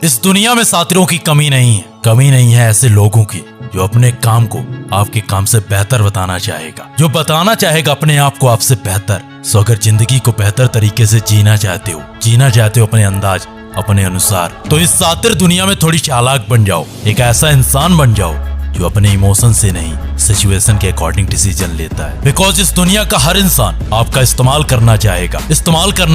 इस दुनिया में साथियों की कमी नहीं है। कमी नहीं है ऐसे लोगों की जो अपने काम को आपके काम से बेहतर बताना चाहेगा, जो बताना चाहेगा अपने आप को आपसे बेहतर। सो अगर जिंदगी को बेहतर तरीके से जीना चाहते हो अपने अंदाज अपने अनुसार, तो इस सातिर दुनिया में थोड़ी चालाक बन जाओ। एक ऐसा इंसान बन जाओ जो अपने इमोशन से नहीं सिचुएशन के अकॉर्डिंग डिसीजन लेता है। बिकॉज इस दुनिया का हर इंसान आपका इस्तेमाल करना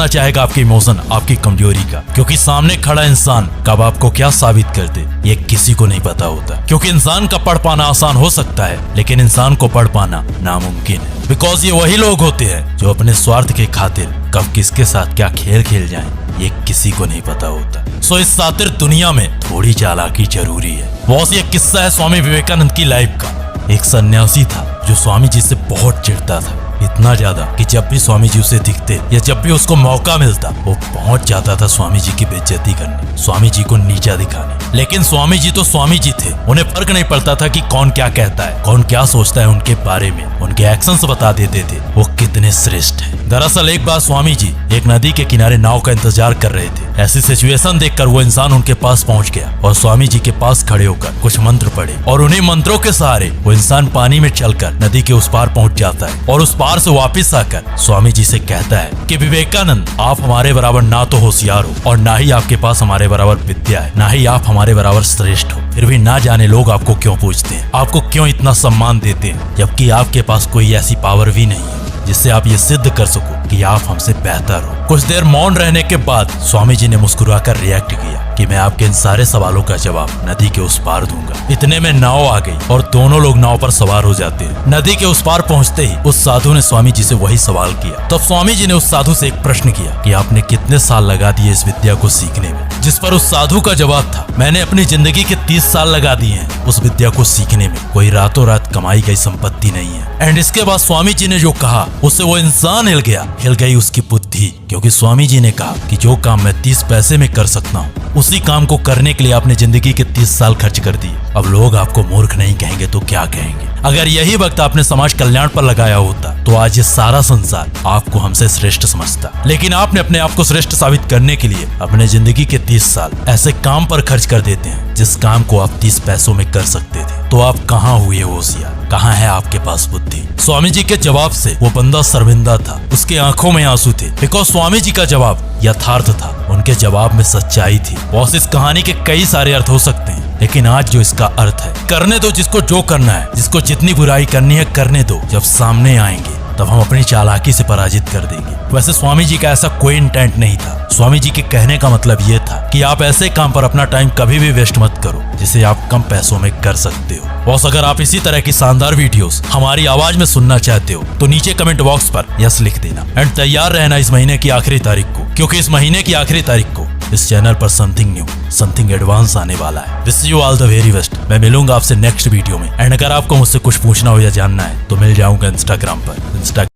चाहेगा आपके इमोशन, आपकी कमजोरी का। क्योंकि सामने खड़ा इंसान कब आपको क्या साबित कर दे ये किसी को नहीं पता होता। क्योंकि इंसान का पढ़ पाना आसान हो सकता है, लेकिन इंसान को पढ़ पाना नामुमकिन है। बिकॉज ये वही लोग होते हैं जो अपने स्वार्थ के खातिर कब किसके साथ क्या खेल खेल जाएं ये किसी को नहीं पता होता। सो इस सातिर दुनिया में थोड़ी चालाकी जरूरी है। बॉस, ये किस्सा है स्वामी विवेकानंद की लाइफ का। एक सन्यासी था जो स्वामी जी से बहुत चिढ़ता था, इतना ज्यादा कि जब भी स्वामी जी उसे दिखते या जब भी उसको मौका मिलता वो पहुंच जाता था स्वामी जी की बेइज्जती करने, स्वामी जी को नीचा दिखाने। लेकिन स्वामी जी तो स्वामी जी थे, उन्हें फर्क नहीं पड़ता था कि कौन क्या कहता है, कौन क्या सोचता है उनके बारे में। उनके एक्शंस बता देते थे वो कितने श्रेष्ठ हैं। दरअसल एक बार स्वामी जी एक नदी के किनारे नाव का इंतजार कर रहे थे। ऐसी सिचुएशन देखकर वो इंसान उनके पास पहुंच गया और स्वामी जी के पास खड़े होकर कुछ मंत्र पढ़े और उन्हीं मंत्रों के सहारे वो इंसान पानी में चलकर नदी के उस पार पहुंच जाता है और उस पार से वापस आकर स्वामी जी से कहता है कि विवेकानंद, आप हमारे बराबर ना तो होशियार हो और ना ही आपके पास हमारे बराबर विद्या है, ना ही आप हमारे बराबर श्रेष्ठ हो। फिर भी ना जाने लोग आपको क्यों पूछते हैं, आपको क्यों इतना सम्मान देते हैं, जबकि आपके पास कोई ऐसी पावर भी नहीं है जिससे आप ये सिद्ध कर सको कि आप हमसे बेहतर हो। कुछ देर मौन रहने के बाद स्वामी जी ने मुस्कुराकर रिएक्ट किया कि मैं आपके इन सारे सवालों का जवाब नदी के उस पार दूंगा। इतने में नाव आ गई और दोनों लोग नाव पर सवार हो जाते हैं। नदी के उस पार पहुंचते ही उस साधु ने स्वामी जी से वही सवाल किया। तब स्वामी जी ने उस साधु से एक प्रश्न किया कि आपने कितने साल लगा दिए इस विद्या को सीखने में। जिस पर उस साधु का जवाब था, मैंने अपनी जिंदगी के 30 साल लगा दिए हैं उस विद्या को सीखने में, कोई रातों रात कमाई गई संपत्ति नहीं है। एंड इसके बाद स्वामी जी ने जो कहा उससे वो इंसान हिल गया, हिल गई उसकी बुद्धि। क्योंकि स्वामी जी ने कहा कि जो काम मैं 30 पैसे में कर सकता हूँ उसी काम को करने के लिए आपने जिंदगी के 30 साल खर्च कर दिए। अब लोग आपको मूर्ख नहीं कहेंगे तो क्या कहेंगे। अगर यही वक्त आपने समाज कल्याण पर लगाया होता तो आज ये सारा संसार आपको हमसे श्रेष्ठ समझता। लेकिन आपने अपने आप को श्रेष्ठ साबित करने के लिए अपने जिंदगी के 30 साल ऐसे काम पर खर्च कर देते हैं जिस काम को आप 30 पैसों में कर सकते थे। तो आप कहाँ हुए होशियार, कहाँ है आपके पास बुद्धि। स्वामी जी के जवाब से वो बंदा शर्मिंदा था, उसके आंखों में आंसू थे। बिकॉज स्वामी जी का जवाब यथार्थ था, उनके जवाब में सच्चाई थी। बॉस, इस कहानी के कई सारे अर्थ हो सकते हैं, लेकिन आज जो इसका अर्थ है, करने दो जिसको जो करना है, जिसको जितनी बुराई करनी है करने दो। जब सामने आएंगे तब हम अपनी चालाकी से पराजित कर देंगे। वैसे स्वामी जी का ऐसा कोई इंटेंट नहीं था। स्वामी जी के कहने का मतलब ये था कि आप ऐसे काम पर अपना टाइम कभी भी वेस्ट मत करो जिसे आप कम पैसों में कर सकते हो। बॉस, अगर आप इसी तरह की शानदार वीडियोस हमारी आवाज में सुनना चाहते हो तो नीचे कमेंट बॉक्स पर यस लिख देना। एंड तैयार रहना इस महीने की आखिरी तारीख को, क्योंकि इस महीने की आखिरी तारीख को इस चैनल पर समथिंग न्यू, समथिंग एडवांस आने वाला है। Wish you all the very best. मैं मिलूंगा आपसे नेक्स्ट वीडियो में। एंड अगर आपको मुझसे कुछ पूछना हो या जानना है तो मिल जाऊंगा इंस्टाग्राम पर।